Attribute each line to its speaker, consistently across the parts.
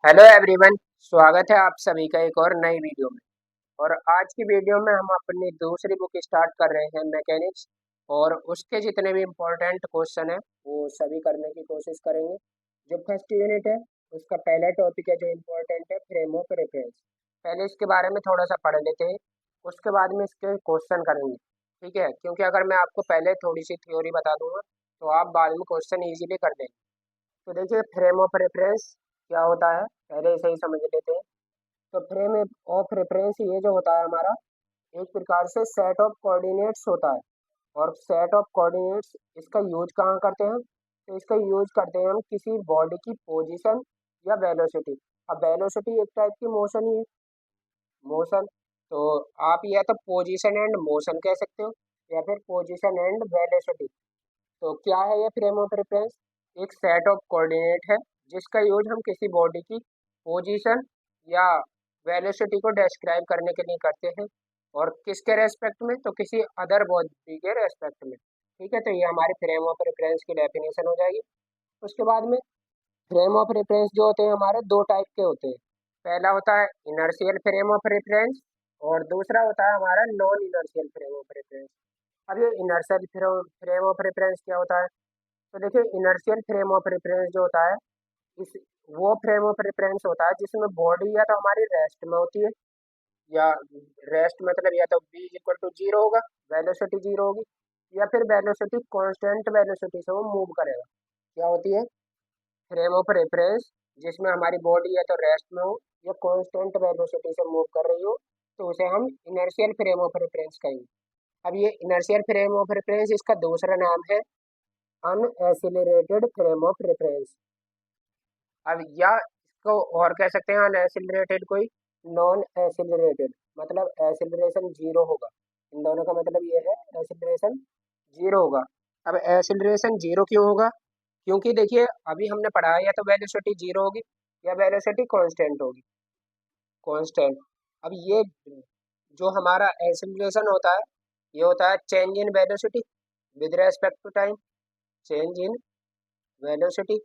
Speaker 1: Hello everyone. स्वागत है आप सभी का एक और नई वीडियो में। और आज की वीडियो में हम अपनी दूसरी बुक स्टार्ट कर रहे हैं, मैकेनिक्स। और उसके जितने भी इम्पोर्टेंट क्वेश्चन है वो सभी करने की कोशिश करेंगे। जो फर्स्ट यूनिट है उसका पहला टॉपिक है जो इम्पोर्टेंट है, फ्रेम ऑफ रेफरेंस। पहले इसके बारे में थोड़ा सा पढ़ लेते हैं, उसके बाद में इसके क्वेश्चन करेंगे। ठीक है, क्योंकि अगर मैं आपको पहले थोड़ी सी थ्योरी बता दूंगा तो आप बाद में क्वेश्चन ईजिली कर देंगे। तो देखिए, फ्रेम ऑफ रेफरेंस क्या होता है पहले इसे ही समझ लेते हैं। तो फ्रेम ऑफ रेफरेंस ये जो होता है हमारा, एक प्रकार से सेट ऑफ कोऑर्डिनेट्स होता है। और सेट ऑफ कोऑर्डिनेट्स इसका यूज कहाँ करते हैं? तो इसका यूज करते हैं हम किसी बॉडी की पोजीशन या वेलोसिटी। अब वेलोसिटी एक टाइप की मोशन ही है, मोशन। तो आप या तो पोजीशन एंड मोशन कह सकते हो या फिर पोजीशन एंड वेलोसिटी। तो क्या है ये फ्रेम ऑफ रेफरेंस? एक सेट ऑफ कोऑर्डिनेट है जिसका यूज हम किसी बॉडी की पोजीशन या वेलोसिटी को डिस्क्राइब करने के लिए करते हैं। और किसके रेस्पेक्ट में? तो किसी अदर बॉडी के रेस्पेक्ट में। ठीक है, तो ये हमारी फ्रेम ऑफ रेफरेंस की डेफिनेशन हो जाएगी। उसके बाद में फ्रेम ऑफ रेफरेंस जो होते हैं हमारे दो टाइप के होते हैं। पहला होता है इनर्शियल फ्रेम ऑफ रेफरेंस और दूसरा होता है हमारा non inertial frame of reference. अब ये इनर्शियल फ्रेम ऑफ रेफरेंस क्या होता है? तो देखिए, इनर्शियल फ्रेम ऑफ रेफरेंस जो होता है इस वो फ्रेम ऑफ रेफरेंस होता है जिसमें बॉडी या तो हमारी रेस्ट में होती है, या रेस्ट मतलब या तो बी इक्वल टू जीरो होगा, वेलोसिटी जीरो होगी, या फिर वेलोसिटी कांस्टेंट वेलोसिटी से वो मूव करेगा। क्या होती है? फ्रेम ऑफ रेफरेंस जिसमें हमारी बॉडी या तो रेस्ट में हो या कांस्टेंट वेलोसिटी से मूव कर रही हो, तो उसे हम इनर्शियल फ्रेम ऑफ रेफरेंस कहेंगे। अब ये इनर्शियल फ्रेम ऑफ रेफरेंस इसका दूसरा नाम है अनएसिलरेटेड फ्रेम ऑफ रेफरेंस। अब या इसको और कह सकते हैं अनएसिलरेटेड कोई नॉन एसिलरेटेड, मतलब एसिलरेशन जीरो होगा। इन दोनों का मतलब ये है एसिलरेशन जीरो होगा। अब एसिलरेशन जीरो क्यों होगा? क्योंकि देखिए, अभी हमने पढ़ा है या तो वेलोसिटी जीरो होगी या वेलोसिटी कांस्टेंट होगी, कांस्टेंट। अब ये जो हमारा एसिलरेशन होता है ये होता है change in velocity with respect to time, change in velocity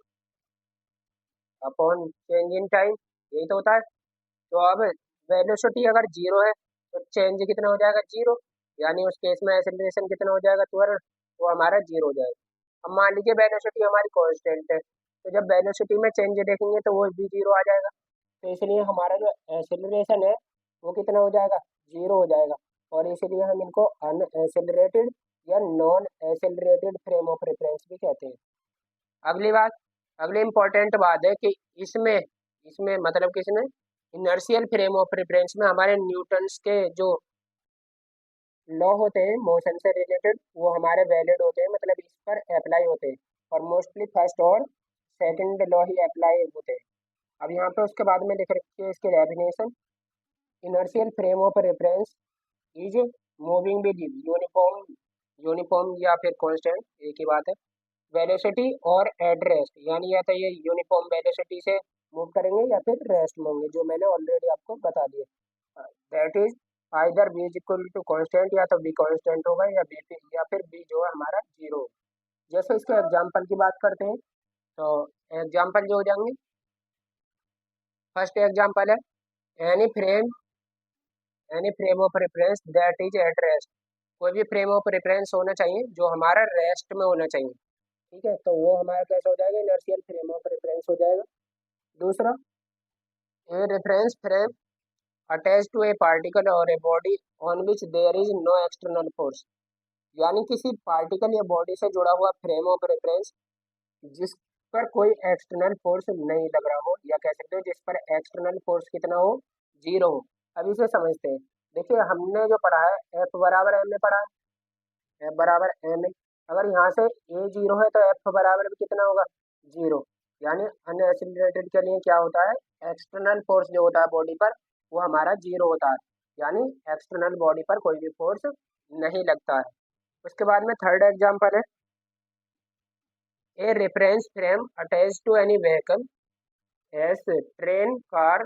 Speaker 1: upon change in time, यही तो होता है। तो अब वेलोसिटी अगर जीरो है तो चेंज कितना हो जाएगा? जीरो। यानी उस केस में एक्सेलरेशन कितना हो जाएगा? त्वरण वो हमारा जीरो हो जाएगा। अब मान लीजिए वेलोसिटी हमारी कांस्टेंट है, तो जब वेलोसिटी में चेंज देखेंगे तो वो भी जीरो आ जाएगा। तो इसलिए हमारा जो एक्सेलरेशन है वो कितना हो जाएगा? जीरो हो जाएगा। और इसलिए हम इनको अनएक्सेलरेटेड या non accelerated frame of reference भी कहते हैं। अगली बात, अगली इंपॉर्टेंट बात है कि इसमें इसमें मतलब किसमें? इनर्शियल फ्रेम ऑफ रेफरेंस में हमारे न्यूटन्स के जो लॉ होते हैं मोशन से रिलेटेड वो हमारे वैलिड होते हैं, मतलब इस पर अप्लाई होते हैं। और मोस्टली फर्स्ट और सेकंड लॉ ही अप्लाई होते हैं। अब यहाँ पे उसके बाद में लिख रखी है इसकी definition. Inertial frame of reference is moving with uniform, uniform या फिर कांस्टेंट एक ही बात है, वेलोसिटी और एट रेस्ट। यानी या तो ये यूनिफॉर्म वेलोसिटी से मूव करेंगे या फिर रेस्ट में होंगे, जो मैंने ऑलरेडी आपको बता दिया। That is either B is equal to constant, या तो बी कांस्टेंट होगा या बी या फिर बी जो है हमारा जीरो होगा। जैसे इसके एग्जांपल की बात करते हैं तो एग्जांपल जो हो जाएंगे, फर्स्ट एग्जांपल है any frame, any frame of reference that is at rest. कोई भी फ्रेम ऑफ रेफरेंस होना चाहिए जो हमारा रेस्ट में होना चाहिए। ठीक है, तो वो हमारा कैसा हो जाएगा? इनर्शियल फ्रेम ऑफ रेफरेंस हो जाएगा। दूसरा, a reference frame attach to a particle और a body on which there is no external force. यानी किसी पार्टिकल या बॉडी से जुड़ा हुआ फ्रेम ऑफ रेफरेंस जिस पर कोई एक्सटर्नल फोर्स नहीं लग रहा हो, या कह सकते हो जिस पर एक्सटर्नल फोर्स कितना हो? जीरो हो। अब इसे समझते हैं। देखिए, हमने जो पढ़ा है एफ बराबर एम में पढ़ा है, एफ बराबर एम ए। अगर यहाँ से ए जीरो है तो एफ बराबर भी कितना होगा? जीरो। यानी अनएसिलरेटेड के लिए क्या होता है? एक्सटर्नल फोर्स जो होता है बॉडी पर वो हमारा जीरो होता है। यानी एक्सटर्नल बॉडी पर कोई भी फोर्स नहीं लगता है। उसके बाद में थर्ड एग्जांपल है a reference frame attach to any vehicle as train, car,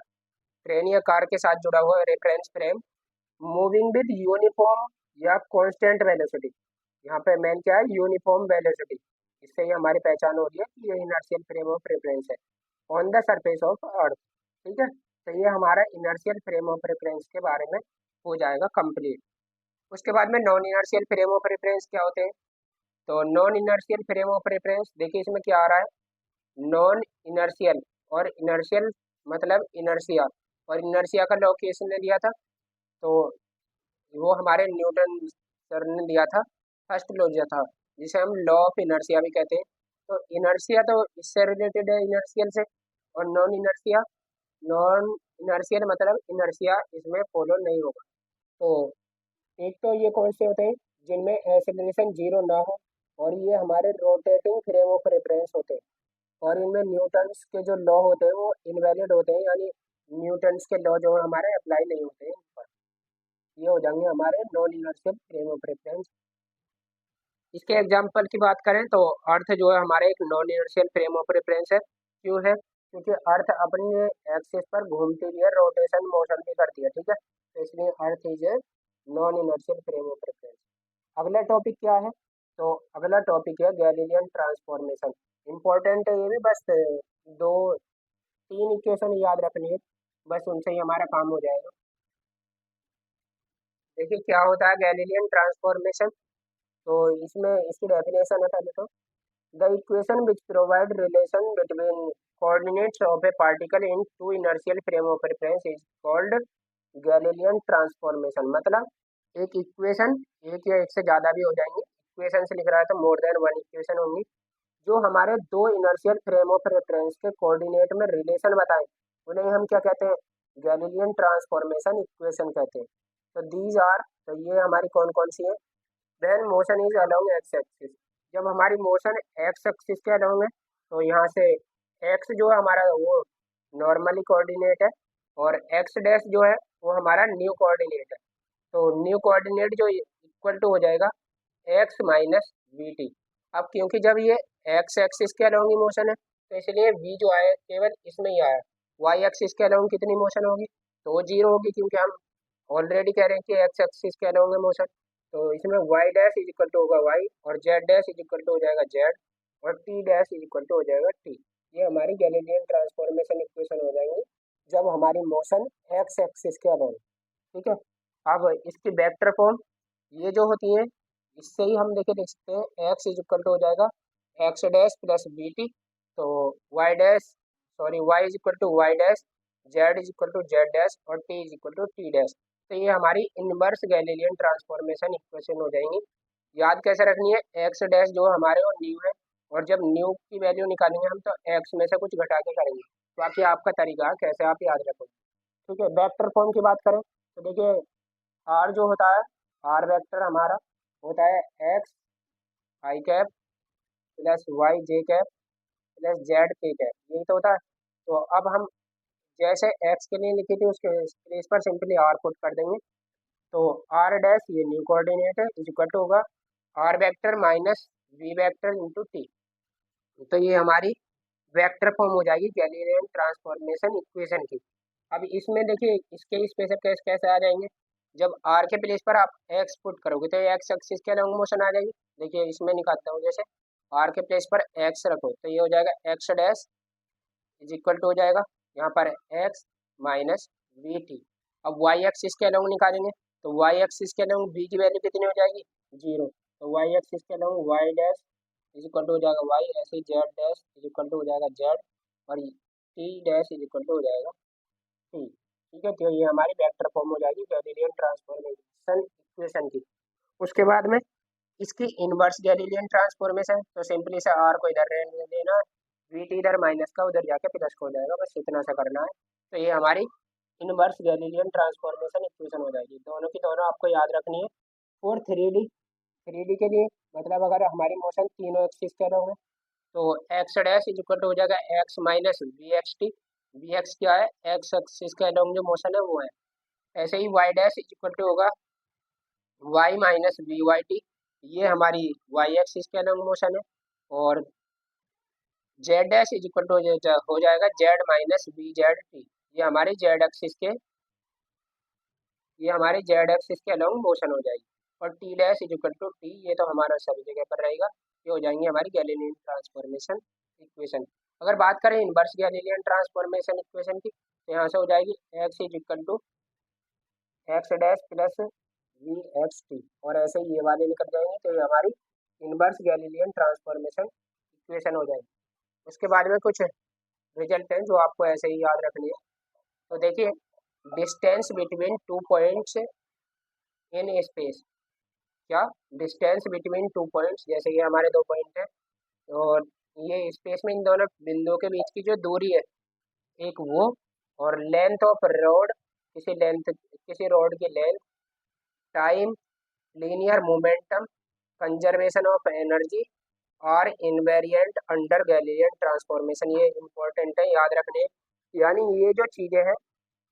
Speaker 1: train या कार के साथ जुड़ा हुआ reference frame moving with uniform या कांस्टेंट वेलोसिटी। यहाँ पे मेन क्या है? Uniform velocity. इससे ही हमारी पहचान हो रही है कि ये इनर्शियल फ्रेम ऑफ रेफरेंस है on the surface of earth. ठीक है। तो ये हमारा इनर्शियल फ्रेम ऑफ रेफरेंस के बारे में हो जाएगा कंप्लीट। उसके बाद में non inertial frame of reference क्या होते हैं? तो non inertial frame of reference देखिए इसमें क्या आ रहा है, नॉन इनर्शियल और इनर्शियल मतलब इनर्शिया, और इनर्शिया का लॉ किसने दिया था? तो वो हमारे न्यूटन सर ने दिया था, फर्स्ट लॉ दिया था, जिसे हम लॉ ऑफ इनर्शिया भी कहते हैं। तो इनर्शिया तो इससे रिलेटेड है इनर्शियल से, और नॉन इनर्शियल मतलब इनर्शिया इसमें फॉलो नहीं होगा। तो एक तो ये कौन से होते हैं जिनमें एक्सेलरेशन जीरो ना हो, और ये हमारे रोटेटिंग फ्रेम ऑफ रेफरेंस होते हैं, और इनमें न्यूटन्स के जो लॉ होते हैं वो इनवैलिड होते हैं, यानी न्यूटन्स के लॉ जो हमारे अप्लाई नहीं होते हैं इन पर। ये हो जाएंगे हमारे non inertial frame of reference. इसके एग्जाम्पल की बात करें तो अर्थ जो है हमारे एक non inertial frame of reference है। क्यों है? क्योंकि अर्थ अपने एक्सिस पर घूमती भी है, रोटेशन मोशन भी करती है, ठीक है, तो इसलिए earth is a non inertial frame of reference. अगला टॉपिक क्या है? तो अगला टॉपिक है गैलीलियन ट्रांसफॉर्मेशन। इम्पोर्टेंट है ये भी, बस दो तीन इक्वेशन याद रखनी है, बस उनसे ही हमारा काम हो जाएगा। देखिए क्या होता है गैलीलियन ट्रांसफॉर्मेशन। तो इसमें इसकी डेफिनेशन है पहले तो, the equation which provide relation between coordinates of a particle in two inertial frame of reference is called Galilean transformation. मतलब एक इक्वेशन, एक या एक से ज़्यादा भी हो जाएंगे, इक्वेशन से लिख रहा है तो मोर देन वन इक्वेशन होंगी, जो हमारे दो इनर्शियल फ्रेम ऑफ रेफरेंस के कोऑर्डिनेट में रिलेशन बताएं, उन्हें हम क्या कहते हैं? गैलीलियन ट्रांसफॉर्मेशन इक्वेशन कहते हैं। तो दीज आर, तो ये हमारी कौन कौन सी है? When motion is along x axis, जब हमारी मोशन एक्स एक्सिस के अलोंग है, तो यहाँ से एक्स जो है हमारा वो नॉर्मली कोऑर्डिनेट है, और एक्स डैश जो है वो हमारा न्यू कोऑर्डिनेट है। तो न्यू कोऑर्डिनेट जो इक्वल टू हो जाएगा एक्स माइनस वी टी। अब क्योंकि जब ये एक्स एक्सिस के अलोंग ही मोशन है, तो इसलिए वी जो आया केवल इसमें ही आया। वाई एक्सिस के अलोंग कितनी मोशन होगी? तो वो जीरो होगी, क्योंकि हम ऑलरेडी कह रहे हैं कि एक्स एक्सिस के अलोंग है मोशन। तो इसमें Y dash is equal to होगा वाई, और Z dash is equal to हो जाएगा जेड, और T dash is equal to हो जाएगा टी। ये हमारी गैलीलियन ट्रांसफॉर्मेशन इक्वेशन हो जाएंगी जब हमारी मोशन एक्स एक्सिस के अलोंग। ठीक है। अब इसकी वेक्टर फॉर्म ये जो होती है, इससे ही हम देखे देख सकते हैं, एक्स इज इक्वल टू हो जाएगा x dash plus B t, तो y dash, sorry y is equal to y dash, z is equal to z dash, और t is equal to t dash. तो ये हमारी इनवर्स गैलीलियन ट्रांसफॉर्मेशन इक्वेशन हो जाएंगी। याद कैसे रखनी है? एक्स डैश जो हमारे वो न्यू है, और जब न्यू की वैल्यू निकालेंगे हम तो एक्स में से कुछ घटा के करेंगे। बाकी आपका तरीका कैसे आप याद रखोगे। ठीक है। वेक्टर फॉर्म की बात करें तो देखिए, आर जो होता है, आर वेक्टर हमारा होता है एक्स आई कैप प्लस वाई जे कैप प्लस जेड के कैप, यही तो होता है। तो अब हम जैसे एक्स के लिए लिखी थी उसके प्लेस पर सिंपली आर पुट कर देंगे। तो आर डैश ये न्यू कोऑर्डिनेट है, इज इक्वल टू होगा R vector minus we vector into T. तो ये हमारी वेक्टर फॉर्म हो जाएगी गैलीलियन ट्रांसफॉर्मेशन इक्वेशन की। अब इसमें देखिए इसके स्पेशल केस कैसे आ जाएंगे, जब आर के प्लेस पर आप एक्स पुट करोगे तो एक्स एक्सिस के अलॉन्ग मोशन आ जाएगी। देखिए इसमें निकालता हूँ, जैसे आर के प्लेस पर एक्स रखो तो ये हो जाएगा x dash is equal to हो जाएगा यहाँ पर एक्स माइनस वी टी। अब वाई एक्सिस के अलॉन्ग निकालेंगे, तो वाई एक्सिस के अलॉन्ग वी की वैल्यू कितनी हो जाएगी? जीरो। तो वाई एक्सिस के along Y dash is equal to हो जाएगा वाई, ऐसे Z dash is equal to हो जाएगा जेड, और T dash is equal to हो जाएगा टी। ठीक है। तो ये हमारी वेक्टर फॉर्म हो जाएगी गैलीलियन ट्रांसफॉर्मेशन इक्वेशन की। उसके बाद में इसकी इनवर्स गैलीलियन ट्रांसफॉर्मेशन, तो सिंपली से आर को इधर रहने देना, वी टी इधर माइनस का उधर जाके प्लस हो जाएगा, बस इतना सा करना है। तो ये हमारी इनवर्स गैलीलियन ट्रांसफॉर्मेशन इक्वेशन हो जाएगी। दोनों की दोनों आपको याद रखनी है। और थ्री डी के लिए मतलब अगर हमारी मोशन तीनों एक्सिस के अलॉन्ग है, तो x dash is equal to हो जाएगा x minus v x t. V x क्या है? एक्स एक्सिस के अलॉन्ग जो मोशन है वो है। ऐसे ही y dash is equal to होगा y minus v y t, ये हमारी वाई एक्सिस के अलॉन्ग मोशन है। और Z dash is equal to हो जाएगा z minus v z t, ये हमारी जेड एक्सिस के, ये हमारी जेड एक्सिस के अलॉन्ग मोशन हो जाएगी। और T dash is equal to T, ये तो हमारा सभी जगह पर रहेगा। ये हो जाएंगी हमारी गैलीलियन ट्रांसफॉर्मेशन इक्वेशन। अगर बात करें इनवर्स गैलीलियन ट्रांसफॉर्मेशन इक्वेशन की, तो यहाँ से हो जाएगी X is equal to x dash plus V x T, और ऐसे ही ये वाले निकल जाएंगे, तो ये हमारी इनवर्स गैलीलियन ट्रांसफॉर्मेशन इक्वेशन हो जाएगी। उसके बाद में कुछ रिजल्ट हैं जो आपको ऐसे ही याद रखनी है। तो देखिए, distance between two points in space, क्या डिस्टेंस बिटवीन टू पॉइंट्स, जैसे ये हमारे दो पॉइंट हैं और ये स्पेस में इन दोनों बिंदुओं के बीच की जो दूरी है, एक वो, और लेंथ ऑफ रोड, किसी रोड की length, time, linear momentum, conservation of energy और इनवेरिएंट अंडर गैलीलियन ट्रांसफॉर्मेशन, ये इंपॉर्टेंट है, याद रखने। यानी ये जो चीज़ें हैं,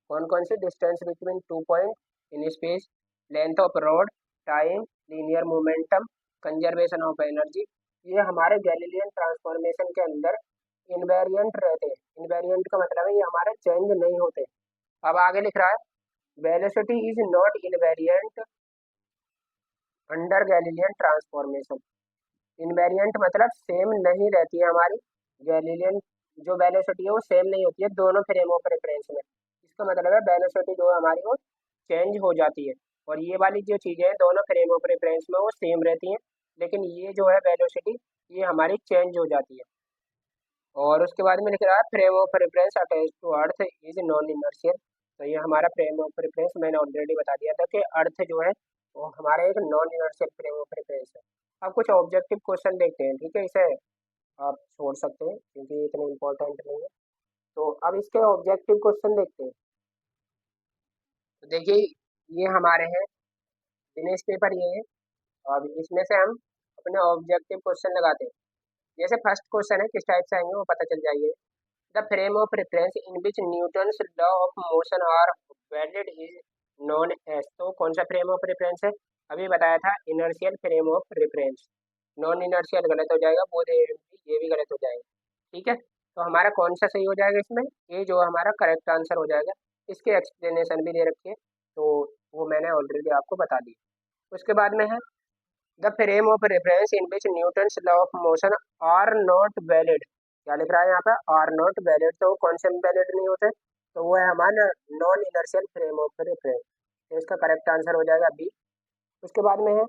Speaker 1: कौन कौन सी, distance between two point in space, length of road, time, linear momentum, conservation of energy, ये हमारे गैलीलियन ट्रांसफॉर्मेशन के अंदर इनवेरिएंट रहते हैं। इनवेरिएंट का मतलब है ये हमारे चेंज नहीं होते। अब आगे लिख रहा है, velocity is not invariant under Galilean transformation. Invariant मतलब सेम नहीं रहती है हमारी गैलीलियन, जो वेलोसिटी है वो सेम नहीं होती है दोनों फ्रेम ऑफ रेफरेंस में। इसका मतलब है वेलोसिटी जो है हमारी वो चेंज हो जाती है, और ये वाली जो चीज़ें हैं दोनों फ्रेम ऑफ रेफरेंस में वो सेम रहती हैं, लेकिन ये जो है वेलोसिटी, ये हमारी चेंज हो जाती है। और उसके बाद में लिख रहा है, frame of reference attach to earth is non inertial. तो ये हमारा फ्रेम ऑफ रेफरेंस, मैंने ऑलरेडी बता दिया था कि अर्थ जो है वो हमारा एक non inertial frame of reference है। अब कुछ ऑब्जेक्टिव क्वेश्चन देखते हैं, ठीक है, इसे आप छोड़ सकते हैं क्योंकि इतने इम्पोर्टेंट नहीं है। तो अब इसके ऑब्जेक्टिव क्वेश्चन देखते हैं। तो देखिए, ये हमारे हैं दिनेश पेपर, ये है। अब इसमें से हम अपने ऑब्जेक्टिव क्वेश्चन लगाते हैं। जैसे फर्स्ट क्वेश्चन है, किस टाइप से आएंगे वो पता चल जाएंगे। The frame of reference in which Newton's law of motion are valid is known as. तो कौन सा फ्रेम ऑफ रेफरेंस है, अभी बताया था, inertial frame of reference. Non inertial गलत हो जाएगा, बोथ ये भी गलत हो जाएगा, ठीक है। तो हमारा कौन सा सही हो जाएगा इसमें, ये जो हमारा करेक्ट आंसर हो जाएगा। इसके एक्सप्लेनेशन भी दे रखी है, तो वो मैंने ऑलरेडी आपको बता दी। उसके बाद में है, the frame of reference in which Newton's law of motion are not valid. क्या लिख रहा है यहाँ पे, आर नॉट वैलिड, तो कौन से वैलिड नहीं होते, तो वो है हमारा non inertial frame of reference. तो इसका करेक्ट आंसर हो जाएगा बी। उसके बाद में है,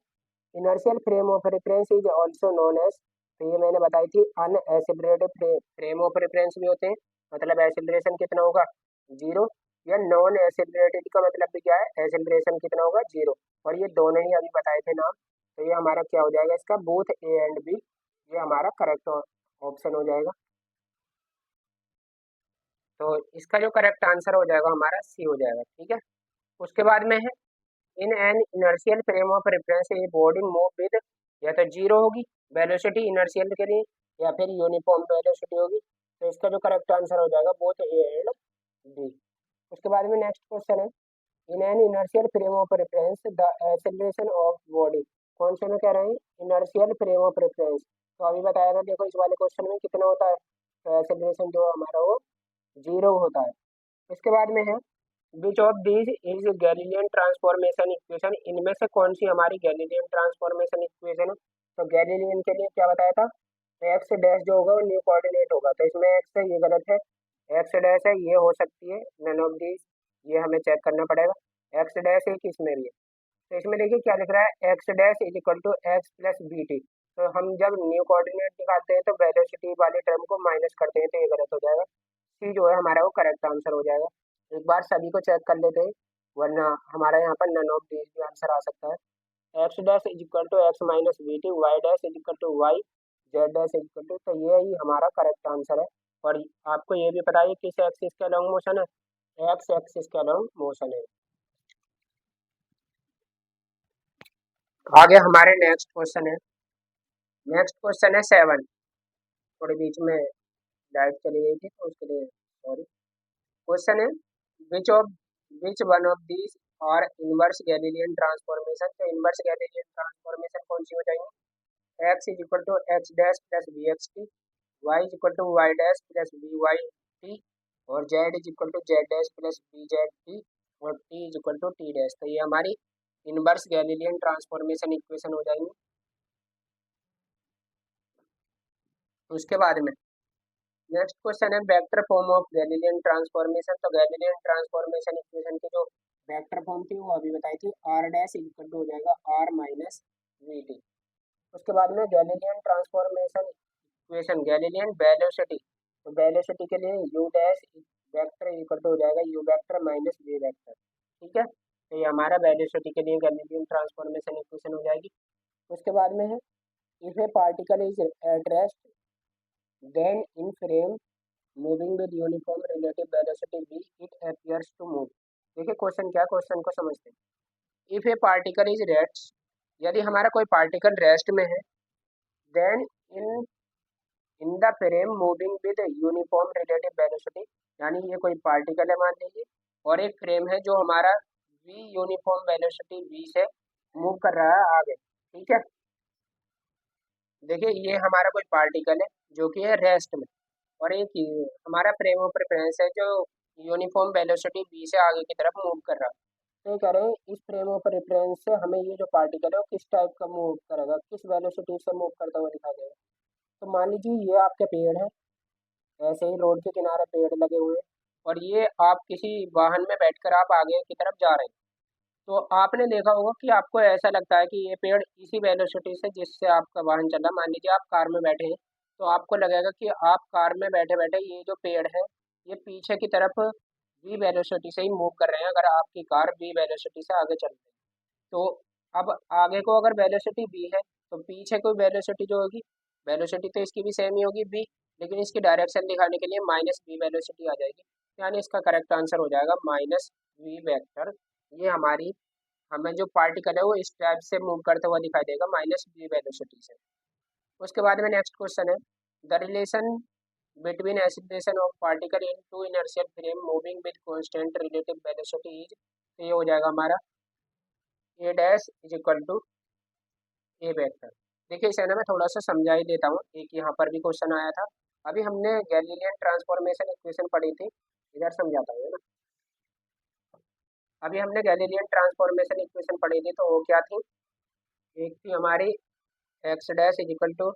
Speaker 1: inertial frame of reference is also known as. तो ये मैंने बताई थी, अनएसिलरेटेड फ्रेम ऑफ रेफरेंस भी होते हैं, मतलब एसिलरेशन कितना होगा, जीरो, या नॉन एसिलरेटेड का मतलब भी क्या है, एसिलरेशन कितना होगा, जीरो। और ये दोनों ही अभी बताए थे नाम, तो ये हमारा क्या हो जाएगा, इसका बोथ ए एंड बी, ये हमारा करेक्ट ऑप्शन हो जाएगा। तो इसका जो करेक्ट आंसर हो जाएगा हमारा सी हो जाएगा, ठीक है। उसके बाद में है, in an inertial frame of reference a body move with, या तो जीरो होगी वेलोसिटी इनर्शियल के लिए, या फिर यूनिफॉर्म वेलोसिटी होगी। तो इसका जो करेक्ट आंसर हो जाएगा बोथ ए एंड डी। उसके बाद में नेक्स्ट क्वेश्चन है, in an inertial frame of reference the acceleration of body. कौन से में कह रहे हैं, इनर्शियल फ्रेम ऑफ रेफरेंस। तो अभी बताया था, देखो इस वाले क्वेश्चन में कितना होता है, तो एक्सेलरेशन जो हमारा वो जीरो होता है। इसके बाद में है, which of these is Galilean transformation equation. इनमें से कौन सी हमारी गैलीलियन ट्रांसफॉर्मेशन इक्वेशन है। तो गैलीलियन के लिए क्या बताया था, एक्स डैश जो होगा वो न्यू कोऑर्डिनेट होगा, तो इसमें एक्स है, ये गलत है। एक्स डैश है, ये हो सकती है नन ऑफ दीज, ये हमें चेक करना पड़ेगा। एक्स डैश है किसमें भी है, तो इसमें देखिए क्या लिख रहा है, x dash is equal to x plus B t. तो हम जब न्यू कोऑर्डिनेट निकालते हैं तो वेलोसिटी वाले टर्म को माइनस करते हैं, तो ये गलत हो जाएगा। सी जो है हमारा वो करेक्ट आंसर हो जाएगा। एक बार सभी को चेक कर लेते हैं, वरना हमारा यहाँ पर नन ऑफ दीज भी आंसर आ सकता है। X dash is equal to x minus b t, y dash is equal to y, z dash is equal to, तो ये ही हमारा करेक्ट आंसर है। और आपको ये भी पता है किस एक्सिस के अलॉन्ग मोशन है, एक्स एक्सिस के अलॉन्ग मोशन है। आगे हमारे नेक्स्ट क्वेश्चन है, नेक्स्ट क्वेश्चन है 7। थोड़ी बीच में लाइट चली गई थी तो उसके लिए सॉरी। क्वेश्चन है, which of which one of these are inverse Galilean transformation. तो इनवर्स गैलीलियन ट्रांसफॉर्मेशन कौन सी हो जाएंगी, x is equal to x dash plus v x t, y is equal to y dash plus v y t, और z is equal to z dash plus v z t, और t is equal to t dash. तो ये हमारी inverse Galilean transformation equation हो जाएंगी। उसके बाद में नेक्स्ट क्वेश्चन है vector form of Galilean transformation. तो गैलीलियन ट्रांसफॉर्मेशन इक्वेशन की जो वेक्टर फॉर्म थी वो अभी बताई थी, आर डैश इक्वल टू हो जाएगा आर माइनस वी टी। उसके बाद में Galilean transformation equation Galilean velocity, तो वेलोसिटी के लिए u dash vector equal to हो जाएगा u vector minus we vector. ठीक है, तो ये हमारा वेलोसिटी के लिए गैलीलियन ट्रांसफॉर्मेशन इक्वेशन हो जाएगी। उसके बाद में है if a particle is at rest then in frame moving with uniform relative velocity v it appears to move. देखिए क्वेश्चन क्या, क्वेश्चन को समझते हैं। If a particle is rest, यदि हमारा कोई पार्टिकल रेस्ट में है, then in in the frame moving with uniform relative velocity, यानी ये कोई पार्टिकल है मान लीजिए, और एक फ्रेम है जो हमारा v यूनिफॉर्म वेलोसिटी v से मूव कर रहा है आगे। ठीक है, देखिए ये हमारा कोई पार्टिकल है जो कि है रेस्ट में, और एक ये हमारा फ्रेम ऑफ रेफरेंस है जो यूनिफॉर्म वेलोसिटी v से आगे की तरफ मूव कर रहा है। तो ये कह रहे हैं इस फ्रेम ऑफ रेफरेंस से हमें ये जो पार्टिकल है वो किस टाइप का मूव करेगा, किस वेलोसिटी से मूव करता हुआ दिखाई देगा। तो मान लीजिए ये आपके पेड़ है, ऐसे ही रोड के किनारे पेड़ लगे हुए हैं, और ये आप किसी वाहन में बैठकर आप आगे की तरफ जा रहे हैं। तो आपने देखा होगा कि आपको ऐसा लगता है कि ये पेड़ इसी वेलोसिटी से जिससे आपका वाहन चल रहा है, मान लीजिए आप कार में बैठे हैं, तो आपको लगेगा कि आप कार में बैठे बैठे ये जो पेड़ है ये पीछे की तरफ वी वेलोसिटी से ही मूव कर रहे हैं, अगर आपकी कार वी वेलोसिटी से आगे चल रही है। तो अब आगे को अगर वेलोसिटी वी है तो पीछे को वेलोसिटी जो होगी, वेलोसिटी तो इसकी भी सेम ही होगी वी, लेकिन इसकी डायरेक्शन दिखाने के लिए माइनस वी वेलोसिटी आ जाएगी, यानी इसका करेक्ट आंसर हो जाएगा माइनस वी वेक्टर। ये हमारी हमें जो पार्टिकल है वो इस टाइप से मूव करता हुआ दिखाई देगा माइनस वी वेलोसिटी से। उसके बाद में नेक्स्ट क्वेश्चन है the relation between acceleration of particle in two inertial frame moving with constant relative velocity is. तो ये हो जाएगा हमारा a dash is equal to a vector. देखिए इसे ना मैं थोड़ा सा समझा ही देता हूँ, एक यहाँ पर भी क्वेश्चन आया था, अभी हमने गैलीलियन ट्रांसफॉर्मेशन इक्वेशन पढ़ी थी, इधर समझाता हूँ है ना। अभी हमने गैलीलियन ट्रांसफॉर्मेशन इक्वेशन पढ़ी थी, तो वो क्या थी, एक थी हमारी x dash is equal to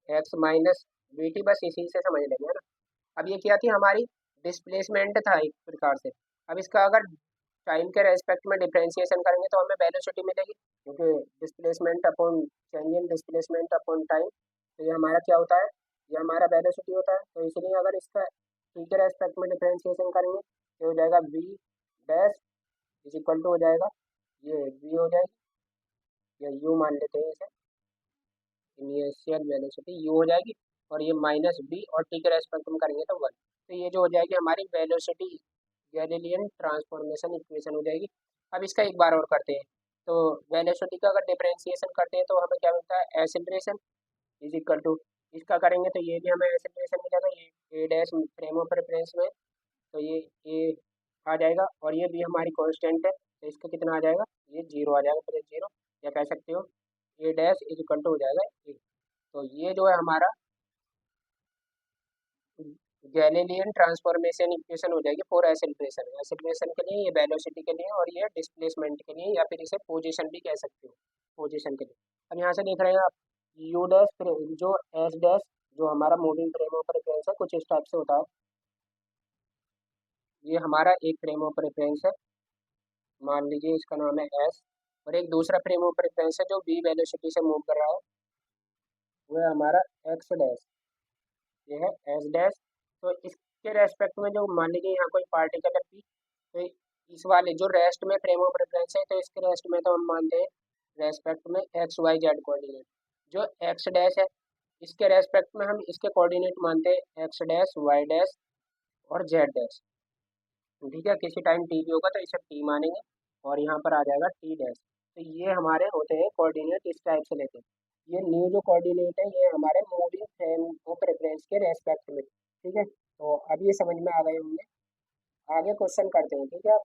Speaker 1: x minus b t, बस इसी से समझ लेंगे है ना। अब ये क्या थी हमारी डिस्प्लेसमेंट था एक प्रकार से। अब इसका अगर टाइम के रेस्पेक्ट में डिफ्रेंशिएशन करेंगे तो हमें वेलोसिटी मिलेगी, क्योंकि डिस्प्लेसमेंट अपॉन चेंज इन डिस्प्लेसमेंट अपॉन टाइम, तो ये हमारा क्या होता है, ये हमारा वेलोसिटी होता है। तो इसलिए अगर इसका टी के रेस्पेक्ट में डिफ्रेंशिएशन करेंगे तो हो जाएगा v dash is equal to हो जाएगा, ये वी हो जाएगी, या यू मान लेते हैं इसे, इनिशियल वेलोसिटी यू हो जाएगी, और ये माइनस बी और टी के रेस्पेक्ट में करेंगे तो वन। तो ये जो हो जाएगी हमारी वेलोसिटी गैलीलियन ट्रांसफॉर्मेशन इक्वेशन हो जाएगी। अब इसका एक बार और करते हैं, तो वेलोसिटी का अगर डिफरेंशिएशन करते हैं तो हमें क्या मिलता है, एक्सेलरेशन इज इक्वल टू, इसका करेंगे तो ये भी हमें एक्सेलरेशन मिलेगा, ये ए डैश फ्रेम ऑफ रेफरेंस में, तो ये ए आ जाएगा, और ये भी हमारी कांस्टेंट है, तो इसका कितना आ जाएगा, ये जीरो आ जाएगा, प्लस जीरो, या कह सकते हो ए डैश इज इक्वल टू हो जाएगा ए। तो ये जो है हमारा गैलीलियन ट्रांसफॉर्मेशन इक्वेशन हो जाएगी फॉर एक्सेलरेशन, एक्सेलरेशन के लिए, ये वेलोसिटी के लिए, और ये डिस्प्लेसमेंट के लिए, या फिर इसे पोजीशन भी कह सकते हो, पोजीशन के लिए। अब यहाँ से देख रहे हैं आप यू डैश जो एस डैश जो हमारा मूविंग फ्रेम ऑफ रेफरेंस है कुछ इस टाइप से होता है, ये हमारा एक फ्रेम ऑफ रेफरेंस है, मान लीजिए इसका नाम है एस, और एक दूसरा फ्रेम ऑफ रेफरेंस है जो बी वेलोसिटी से मूव कर रहा है, वो है हमारा एक्स डैश, ये है एस डैश। तो इसके रेस्पेक्ट में जो मान लीजिए यहाँ कोई पार्टिकल है पी, तो इस वाले जो रेस्ट में फ्रेम ऑफ रेफरेंस है, तो इसके रेस्ट में तो हम मानते हैं रेस्पेक्ट में एक्स वाई जेड कोऑर्डिनेट, जो एक्स डैश है इसके रेस्पेक्ट में हम इसके कोऑर्डिनेट मानते हैं एक्स डैश वाई डैश और जेड डैश। ठीक है, किसी टाइम टी भी होगा तो इसे टी मानेंगे, और यहाँ पर आ जाएगा टी डैश। तो ये हमारे होते हैं कोऑर्डिनेट इस टाइप से लेते हैं। ये न्यू जो कोऑर्डिनेट है ये हमारे मूविंग फ्रेम ऑफ रेफरेंस के रेस्पेक्ट में। ठीक है, तो अब ये समझ में आ गए होंगे, आगे क्वेश्चन करते हैं। ठीक है,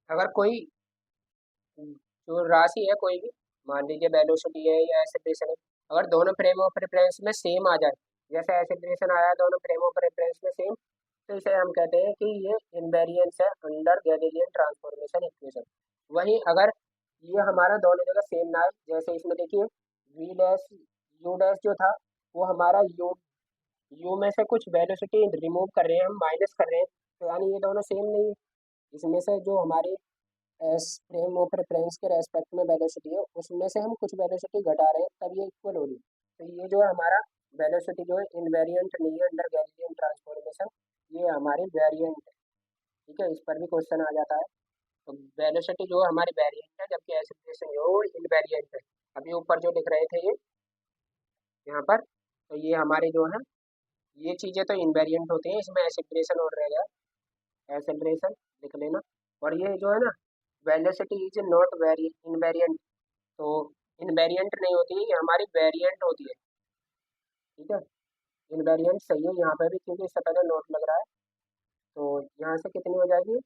Speaker 1: अगर कोई जो राशि है कोई भी, मान लीजिए वेलोसिटी है या एक्सेलरेशन है, अगर दोनों फ्रेम ऑफ रेफरेंस में सेम आ जाए, जैसे एक्सेलरेशन आया दोनों फ्रेम ऑफ रेफरेंस में सेम, तो इसे हम कहते हैं कि ये इनवेरिएंस है अंडर गैलीलियन ट्रांसफॉर्मेशन इक्वेशन। वहीं अगर ये हमारा दोनों जगह सेम ना है, जैसे इसमें देखिए वी डैश यू डैश जो था वो हमारा यू यू में से कुछ वेलोसिटी रिमूव कर रहे हैं हम, माइनस कर रहे हैं, तो यानी ये दोनों सेम नहीं है। इसमें से जो हमारी एस फ्रेम ऑफ रेफरेंस के रेस्पेक्ट में वेलोसिटी है उसमें से हम कुछ वेलोसिटी घटा रहे हैं, तब ये इक्वल हो रही है। तो ये जो है हमारा वेलोसिटी जो है इनवेरिएंट नहीं है अंडर गैलीलियन ट्रांसफॉर्मेशन, ये हमारी वेरिएंट है। ठीक है, इस पर भी क्वेश्चन आ जाता है। तो वेलोसिटी जो है हमारी वेरिएंट है, जबकि एक्सेलरेशन जो है इनवेरिएंट है। अभी ऊपर जो लिख रहे थे ये यहाँ पर, तो ये हमारे जो है ये चीज़ें तो इनवेरिएंट होती हैं, इसमें एक्सेलरेशन और रह गया, एक्सेलरेशन लिख लेना। और ये जो है ना velocity is not very invariant, तो इनवेरिएंट नहीं होती है, ये हमारी वेरिएंट होती है। ठीक है, इनवेरिएंट सही है यहाँ पे भी, क्योंकि इससे पहले नोट लग रहा है। तो यहाँ से कितनी हो जाएगी,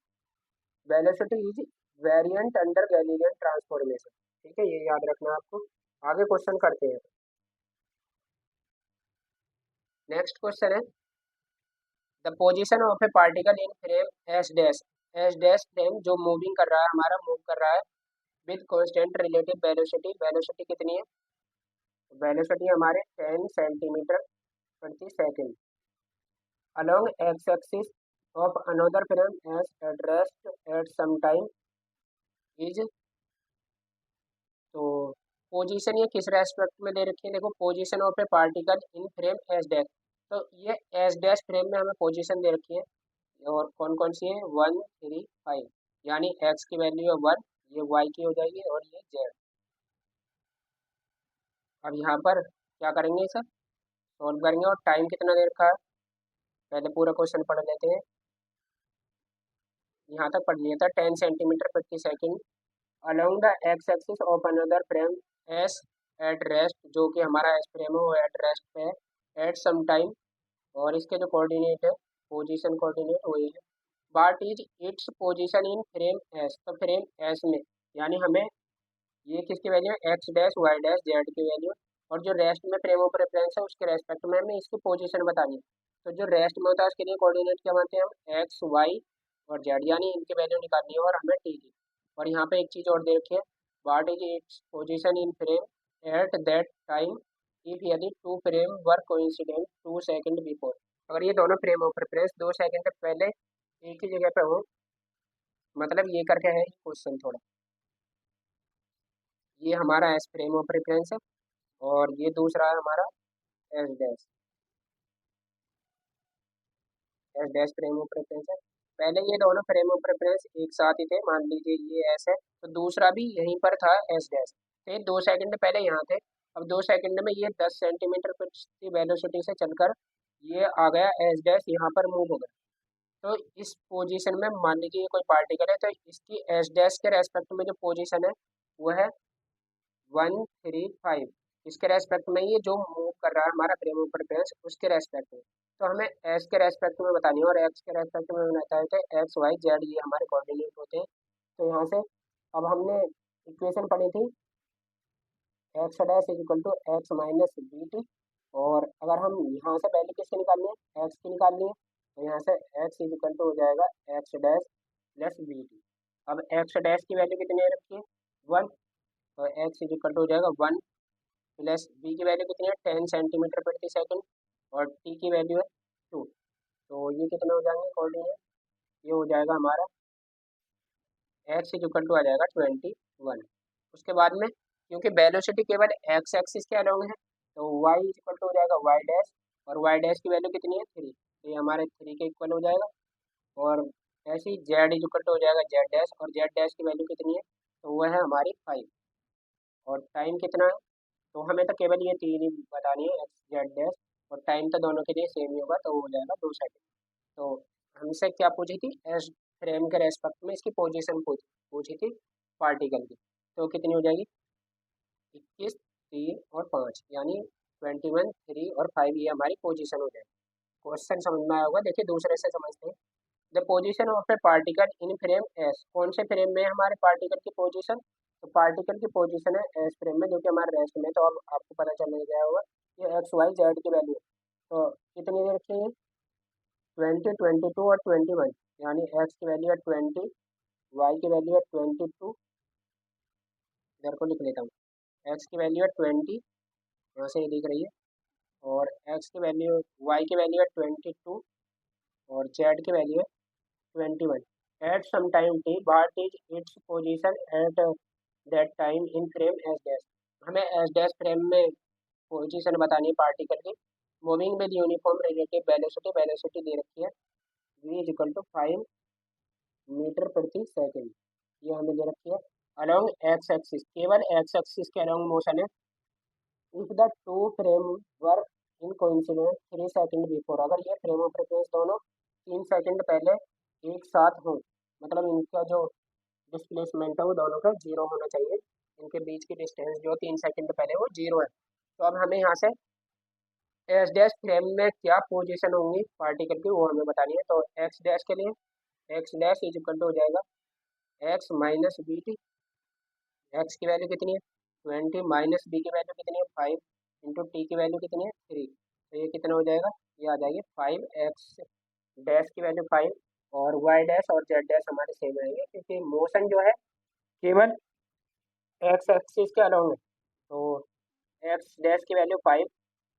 Speaker 1: velocity is variant under Galilean transformation. ठीक है, ये याद रखना आपको। आगे क्वेश्चन करते हैं। नेक्स्ट क्वेश्चन है the position of a particle in frame S dash frame जो मूविंग कर रहा है, हमारा मूव कर रहा है with constant relative velocity. Velocity कितनी है, वेलोसिटी हमारे 10 सेंटीमीटर प्रति second along x-axis of another frame as addressed at some time is। तो पोजीशन ये किस रेस्पेक्ट में दे रखी है, देखो position of a particle in frame S dash, तो ये एस डैश फ्रेम में हमें पोजीशन दे रखी है, और कौन कौन सी है 1 3 5, यानी एक्स की वैल्यू है 1, ये वाई की हो जाएगी और ये जेड। अब यहाँ पर क्या करेंगे सर, सॉल्व करेंगे, और टाइम कितना दे रखा है पहले पूरा क्वेश्चन पढ़ लेते हैं। यहाँ तक पढ़ लिया था 10 सेंटीमीटर प्रति second along the x axis of another frame s at rest, जो कि हमारा एस फ्रेम है वो एट रेस्ट पे है एट सम टाइम, और इसके जो कोऑर्डिनेट है पोजीशन कोऑर्डिनेट वही है। But is its position in frame S, तो फ्रेम एस में यानी हमें ये किसकी वैल्यू है x dash y dash z की वैल्यू, और जो रेस्ट में फ्रेम ऑफ रेफरेंस है उसके रेस्पेक्ट में हमें इसकी पोजीशन बतानी है। तो जो रेस्ट में होता है उसके लिए कोऑर्डिनेट क्या मानते हैं हम, एक्स वाई और जेड, यानी इनकी वैल्यू निकालनी है और हमें टी की। और यहाँ पे एक चीज़ और दे रखी है, what is its position in frame at that time if यदि two frame were coincident 2 second before, अगर ये दोनों फ्रेम ऑफ रेफरेंस 2 सेकंड पहले एक ही जगह पे हो, मतलब ये करके है क्वेश्चन थोड़ा। ये हमारा एस फ्रेम ऑफ रेफरेंस है और ये दूसरा है हमारा S dash, S dash frame of reference है। पहले ये दोनों फ्रेम ऑफ रेफरेंस एक साथ ही थे, मान लीजिए ये एस है तो दूसरा भी यहीं पर था एस डैश, तो ये 2 सेकंड पहले यहाँ थे। अब 2 सेकंड में ये 10 सेंटीमीटर प्रति वेलोसिटी से चलकर ये आ गया एस डैश, यहाँ पर मूव हो गया। तो इस पोजीशन में मान लीजिए ये कोई पार्टिकल है, तो इसकी एस डैश के रेस्पेक्ट में जो पोजीशन है वो है 135, इसके रेस्पेक्ट में ये जो मूव कर रहा है हमारा फ्रेम ऑफ रेफरेंस उसके रेस्पेक्ट में, तो हमें एस के रेस्पेक्ट में बतानी है और एक्स के रेस्पेक्ट में बताया होता है एक्स वाई जेड, ये हमारे कोऑर्डिनेट होते हैं। तो यहाँ से अब हमने इक्वेशन पढ़ी थी x dash is equal to x minus b t, और अगर हम यहाँ से वैल्यू किसकी निकालनी है, एक्स की निकालनी है, तो यहाँ से एक्स इज इक्वल टू हो जाएगा x dash plus B t. अब एक्स डैश की वैल्यू कितनी है रखी है 1, तो एक्स इज इक्वल टू हो जाएगा 1 प्लस बी की वैल्यू कितनी है 10 सेंटीमीटर प्रति सेकंड, और टी की वैल्यू है 2, तो ये कितने हो जाएंगे कोऑर्डिनेट, ये हो जाएगा हमारा एक्स इज इक्वल टू आ जाएगा 21। उसके बाद में क्योंकि वेलोसिटी केवल एक्स एक्सिस के अलोंग है, तो वाई इज इक्वल टू हो जाएगा वाई डैश, और वाई डैश की वैल्यू कितनी है 3, तो ये हमारे 3 के इक्वल हो जाएगा। और ऐसे ही जेड इज इक्वल टू हो जाएगा जेड डैश, और जेड डैश की वैल्यू कितनी है, तो वो है हमारी 5। और टाइम कितना है, तो हमें तो केवल ये 3 ही बतानी है एक्स जेड डैश, और टाइम तो दोनों के लिए सेम ही होगा, तो वो हो जाएगा 2 सेकंड। तो हमसे क्या पूछी थी, एस फ्रेम के रेस्पेक्ट में इसकी पोजीशन पूछी थी पार्टिकल की, तो कितनी हो जाएगी 21 3 और 5, यानी 21 3 और 5, ये हमारी पोजीशन हो जाएगी। क्वेश्चन समझ में आया होगा, देखिए दूसरे से समझते हैं। The position of a particle in frame S, कौन से फ्रेम में है हमारे पार्टिकल की पोजीशन, तो पार्टिकल की पोजीशन है एस फ्रेम में जो कि हमारे रेस्ट में, तो अब आपको पता चल गया होगा ये एक्स वाई जेड की वैल्यू है। तो कितनी दे रखी है 20 22 और 21, यानी एक्स की वैल्यू है 20, वाई की वैल्यू है 22, इधर को लिख लेता हूँ, एक्स की वैल्यू है 20, यहाँ से ये दिख रही है और एक्स की वैल्यू वाई की वैल्यू है 22 और जेड की वैल्यू है 21। At some time t what is its position at that time in frame S dash. हमें एस डैश फ्रेम में पोजीशन बतानी है पार्टिकल की। Moving with uniform relative velocity, velocity दे रखी है v is equal to 5 metre प्रति second, ये हमें दे रखी है। अलोंग एक्स एक्सिस, केवल एक्स एक्सिस के अलोंग मोशन है। If the two frame were in coincidence 3 second before, अगर ये फ्रेम ऑफ रेफरेंस दोनों 3 सेकंड पहले एक साथ हो, मतलब इनका जो डिस्प्लेसमेंट है वो दोनों का जीरो होना चाहिए। इनके बीच की डिस्टेंस जो 3 सेकंड पहले वो जीरो है। तो अब हमें यहाँ से एस डैश फ्रेम में क्या पोजीशन होंगी पार्टिकल की वो हमें बतानी है। तो एक्स डैश के लिए x dash is equal to हो जाएगा x minus b t. X की वैल्यू कितनी है 20 माइनस बी की वैल्यू कितनी है 5 इंटू टी की वैल्यू कितनी है 3। तो ये कितना हो जाएगा, ये आ जाएगी 5 एक्स डैश की वैल्यू 5 और वाई डैश और जेड डैश हमारे सेम रहेंगे क्योंकि मोशन जो है केवल एक्स एक्सिस के अलोंग है। तो एक्स डैश की वैल्यू 5,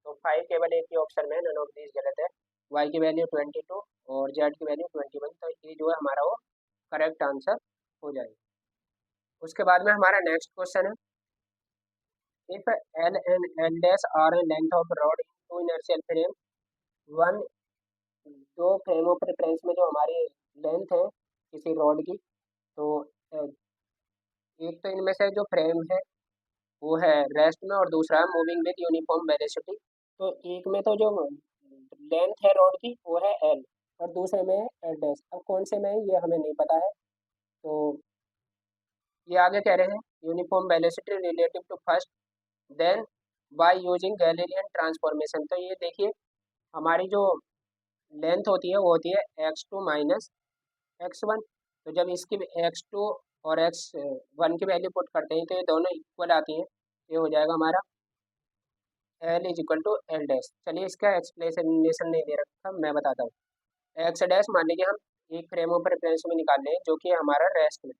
Speaker 1: तो 5 केवल एक ही ऑप्शन में, नन ऑफ दिस गलत है। वाई की वैल्यू 22 और जेड की वैल्यू 21, तो ये जो है हमारा वो करेक्ट आंसर हो जाएगा। उसके बाद में हमारा नेक्स्ट क्वेश्चन है, if L and L dash are a length of rod in two inertial frame one, दो फ्रेम ऑफ रेफरेंस में जो हमारी लेंथ है किसी रॉड की, तो एक तो इनमें से जो फ्रेम है वो है रेस्ट में और दूसरा है मूविंग विद यूनिफॉर्म वेलोसिटी। तो एक में तो जो लेंथ है रॉड की वो है एल और दूसरे में है एल डैश। अब कौन से में है ये हमें नहीं पता है। तो ये आगे कह रहे हैं uniform velocity relative to first then by using Galilean transformation. तो ये देखिए हमारी जो लेंथ होती है वो होती है x2 माइनस x1। तो जब इसकी x2 और x1 की वैल्यू पुट करते हैं तो ये दोनों इक्वल आती हैं। ये हो जाएगा हमारा L is equal to L dash. चलिए इसका एक्सप्लेनेशन नहीं दे रखा, मैं बताता हूँ। एक्स डैश मान लीजिए हम एक फ्रेम ऑफ रेफरेंस में निकाल लें जो कि हमारा रेस्ट में,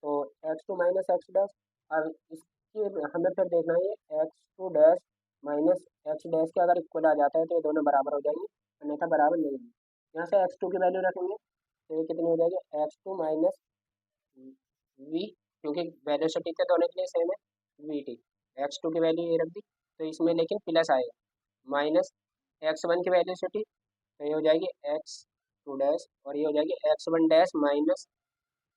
Speaker 1: तो x2 माइनस एक्स डैश। अब इसके हमें फिर देखना है x2 dash minus x dash के अगर इक्वल आ जाता है तो ये दोनों बराबर हो जाएंगे, अन्यथा बराबर नहीं होंगे। यहाँ से x2 की वैल्यू रखेंगे तो ये कितनी हो जाएगी x2 माइनस वी, क्योंकि वेलोसिटी तो दोनों के लिए सेम है, वी टी। एक्स टू की वैल्यू ये रख दी तो इसमें लेकिन प्लस आएगा, माइनस x1 की वेलोसिटी तो ये हो जाएगी x2 डैश और ये हो जाएगी x1 डैश माइनस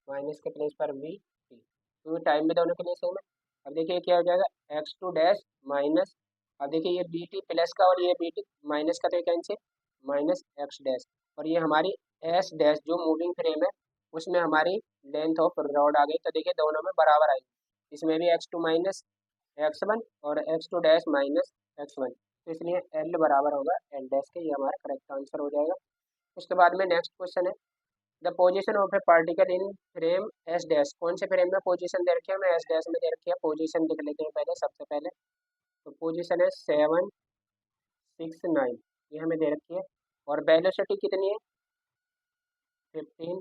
Speaker 1: माइनस के प्लेस पर वी टी, तो टाइम में दोनों के लिए सेम है। अब देखिए क्या हो जाएगा x2 डैश माइनस, अब देखिए ये बी टी प्लस का और ये बी टी माइनस का, तो कैंसिल माइनस एक्स डैश। और ये हमारी एस डैश जो मूविंग फ्रेम है उसमें हमारी लेंथ ऑफ रॉड आ गई, तो देखिए दोनों में बराबर आई। इसमें भी x2 माइनस x1 और x2 डैश माइनस x1, तो इसलिए L बराबर होगा L डैश के, ये हमारा करेक्ट आंसर हो जाएगा। उसके बाद में नेक्स्ट क्वेश्चन है, the position of a particle in frame S dash. कौन से फ्रेम में पोजीशन दे रखी है, हमें एस डैश में दे रखी है। पोजीशन लिख लेते हैं पहले, सबसे पहले तो पोजीशन है 7 6 9, ये हमें दे रखी है। और वेलोसिटी कितनी है 15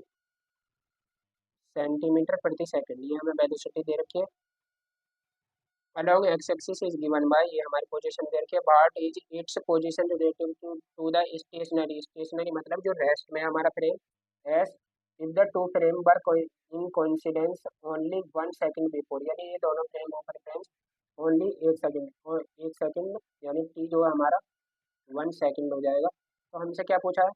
Speaker 1: सेंटीमीटर प्रति सेकंड, ये हमें वेलोसिटी दे रखी है। Along x axis is given by, ये हमारी पोजीशन दे रखी है। What is its position relative to the stationary, stationary मतलब जो रेस्ट में हमारा frame S, if the two frame were in coincidence only 1 second before, यानी ये दोनों frame of reference only 1 second और 1 सेकंड, यानी टी जो है हमारा 1 सेकंड हो जाएगा। तो हमसे क्या पूछा है,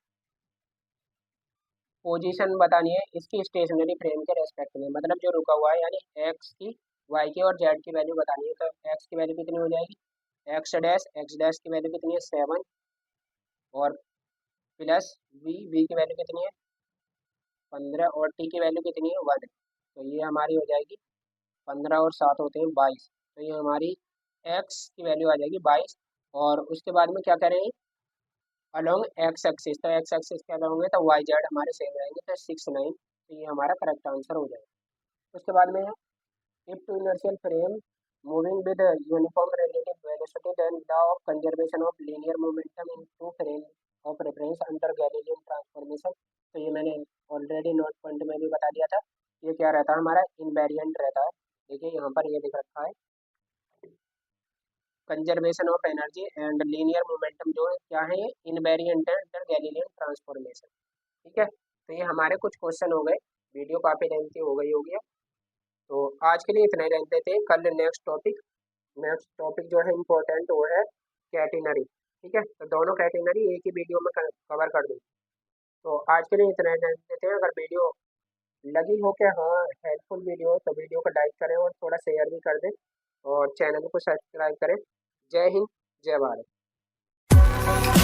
Speaker 1: पोजीशन बतानी है इसकी स्टेशनरी फ्रेम के रेस्पेक्ट में, मतलब जो रुका हुआ है, यानी एक्स की वाई की और जेड की वैल्यू बतानी है। तो एक्स की वैल्यू कितनी हो जाएगी एक्स डैश की वैल्यू कितनी है 7 और प्लस वी की वैल्यू कितनी है 15 और टी की वैल्यू कितनी है 1, तो ये हमारी हो जाएगी 15 और 7 होते हैं 22, तो ये हमारी एक्स की वैल्यू आ जाएगी 22। और उसके बाद में क्या करेंगे अलोंग एक्स एक्सिस, तो एक्स एक्सिस के अलोंग है तो वाई जेड हमारे सेम रहेंगे, तो 6 9, तो ये हमारा करेक्ट आंसर हो जाएगा। उसके बाद में है, if two inertial frame moving with a uniform relative velocity then law of conservation of linear momentum in two frame of reference under Galilean transformation। तो ये मैंने ऑलरेडी नोट पॉइंट में भी बता दिया था, ये क्या रहता है हमारा इनवेरिएंट रहता है। देखिए यहाँ पर ये लिख रखा है conservation of energy and linear momentum जो है क्या है, ये इनवेरिएंट है अंडर गैलीलियन ट्रांसफॉर्मेशन। ठीक है, तो ये हमारे कुछ क्वेश्चन हो गए। वीडियो काफ़ी लेंथी हो गई होगी। तो आज के लिए इतना ही रहते थे। कल नेक्स्ट टॉपिक जो है इम्पोर्टेंट वो है कैटेनरी। ठीक है, तो दोनों कैटेनरी एक ही वीडियो में कवर कर दूँ। तो आज के लिए इतना ही रहते थे। अगर वीडियो लगी हो कि हाँ हेल्पफुल वीडियो हो तो वीडियो को लाइक करें और थोड़ा शेयर भी कर दें और चैनल को सब्सक्राइब करें। जय हिंद, जय भारत।